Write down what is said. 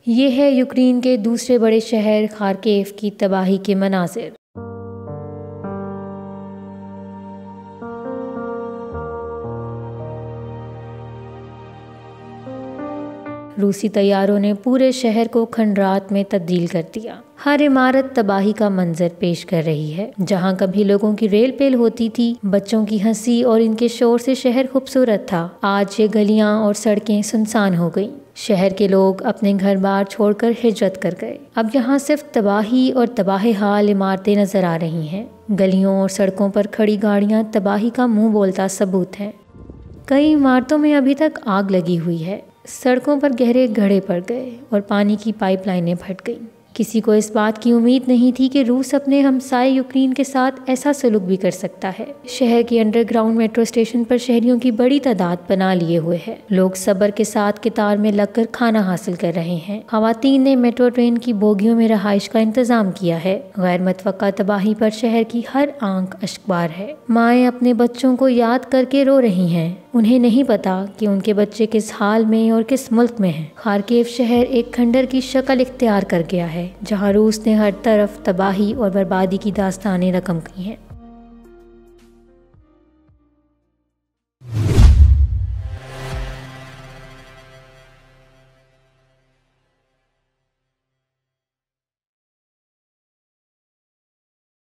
ये है यूक्रेन के दूसरे बड़े शहर खार्किव की तबाही के मनाज़िर। रूसी तैयारों ने पूरे शहर को खंडरात में तब्दील कर दिया। हर इमारत तबाही का मंजर पेश कर रही है। जहां कभी लोगों की रेल पेल होती थी, बच्चों की हंसी और इनके शोर से शहर खूबसूरत था, आज ये गलियां और सड़कें सुनसान हो गईं। शहर के लोग अपने घर बार छोड़कर हिजरत कर गए। अब यहाँ सिर्फ तबाही और तबाह हाल इमारतें नजर आ रही हैं। गलियों और सड़कों पर खड़ी गाड़ियाँ तबाही का मुंह बोलता सबूत हैं। कई इमारतों में अभी तक आग लगी हुई है। सड़कों पर गहरे गड्ढे पड़ गए और पानी की पाइपलाइनें फट गईं। किसी को इस बात की उम्मीद नहीं थी कि रूस अपने हमसाए यूक्रेन के साथ ऐसा सलूक भी कर सकता है। शहर के अंडरग्राउंड मेट्रो स्टेशन पर शहरियों की बड़ी तादाद बना लिए हुए है। लोग सब्र के साथ कतार में लगकर खाना हासिल कर रहे हैं। खवातीन ने मेट्रो ट्रेन की बोगियों में रहाइश का इंतजाम किया है। गैर मुतवक्का तबाही पर शहर की हर आंख अश्कबार है। माएँ अपने बच्चों को याद करके रो रही हैं। उन्हें नहीं पता कि उनके बच्चे किस हाल में और किस मुल्क में हैं। खार्किव शहर एक खंडर की शक्ल इख्तियार कर गया है, जहां रूस ने हर तरफ तबाही और बर्बादी की दास्तानें रकम की हैं।